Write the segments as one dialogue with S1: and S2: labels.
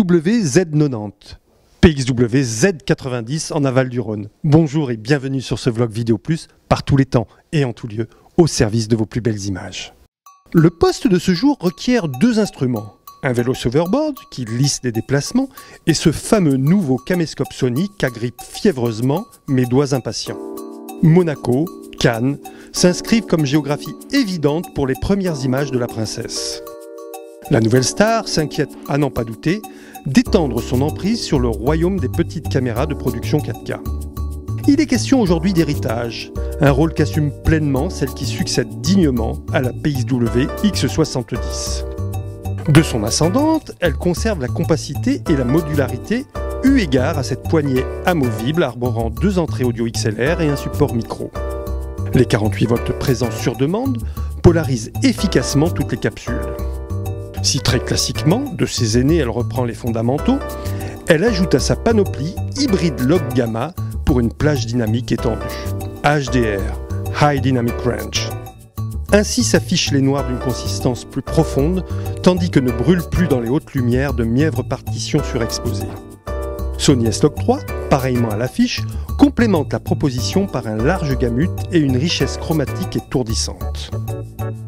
S1: PXW Z90, PXW Z90 en aval du Rhône. Bonjour et bienvenue sur ce vlog Vidéo Plus, par tous les temps et en tout lieu, au service de vos plus belles images. Le poste de ce jour requiert deux instruments. Un vélo hoverboard qui lisse les déplacements et ce fameux nouveau caméscope Sony qu'agrippent fiévreusement mes doigts impatients. Monaco, Cannes s'inscrivent comme géographie évidente pour les premières images de la princesse. La nouvelle star s'inquiète, à n'en pas douter, d'étendre son emprise sur le royaume des petites caméras de production 4K. Il est question aujourd'hui d'héritage, un rôle qu'assume pleinement celle qui succède dignement à la PXW X70. De son ascendante, elle conserve la compacité et la modularité eu égard à cette poignée amovible arborant deux entrées audio XLR et un support micro. Les 48 volts présents sur demande polarisent efficacement toutes les capsules. Si très classiquement, de ses aînés elle reprend les fondamentaux, elle ajoute à sa panoplie hybride log gamma pour une plage dynamique étendue. HDR, High Dynamic Range. Ainsi s'affichent les noirs d'une consistance plus profonde, tandis que ne brûlent plus dans les hautes lumières de mièvres partitions surexposées. Sony S-Log 3, pareillement à l'affiche, complémente la proposition par un large gamut et une richesse chromatique étourdissante.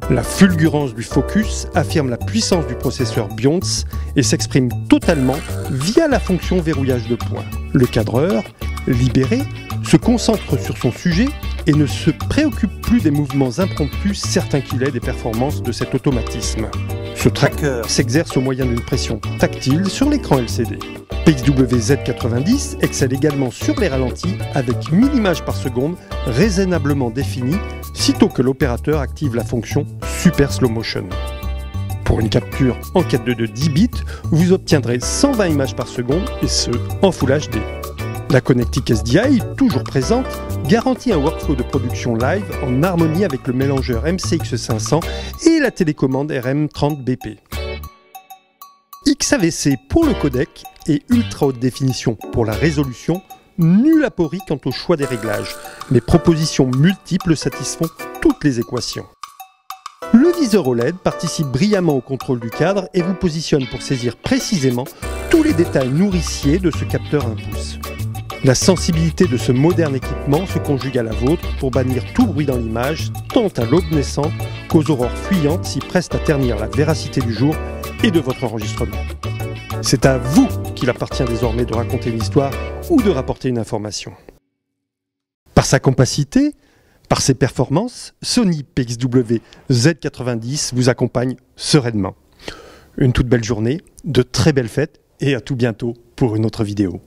S1: La fulgurance du focus affirme la puissance du processeur Bionz et s'exprime totalement via la fonction verrouillage de points. Le cadreur, libéré, se concentre sur son sujet et ne se préoccupe plus des mouvements impromptus, certains qu'il est des performances de cet automatisme. Ce tracker s'exerce au moyen d'une pression tactile sur l'écran LCD. PXW Z90 excelle également sur les ralentis avec 1000 images par seconde raisonnablement définies, sitôt que l'opérateur active la fonction Super Slow Motion. Pour une capture en 4:2 de 10 bits, vous obtiendrez 120 images par seconde et ce, en Full HD. La connectique SDI, toujours présente, garantit un workflow de production live en harmonie avec le mélangeur MCX500 et la télécommande RM30BP. XAVC pour le codec et ultra haute définition pour la résolution, nul aporie quant au choix des réglages. Les propositions multiples satisfont toutes les équations. Le viseur OLED participe brillamment au contrôle du cadre et vous positionne pour saisir précisément tous les détails nourriciers de ce capteur 1 pouce. La sensibilité de ce moderne équipement se conjugue à la vôtre pour bannir tout bruit dans l'image, tant à l'aube naissante qu'aux aurores fuyantes s'y prestent à ternir la véracité du jour et de votre enregistrement. C'est à vous qu'il appartient désormais de raconter une histoire ou de rapporter une information. Par sa compacité, par ses performances, Sony PXW Z90 vous accompagne sereinement. Une toute belle journée, de très belles fêtes et à tout bientôt pour une autre vidéo.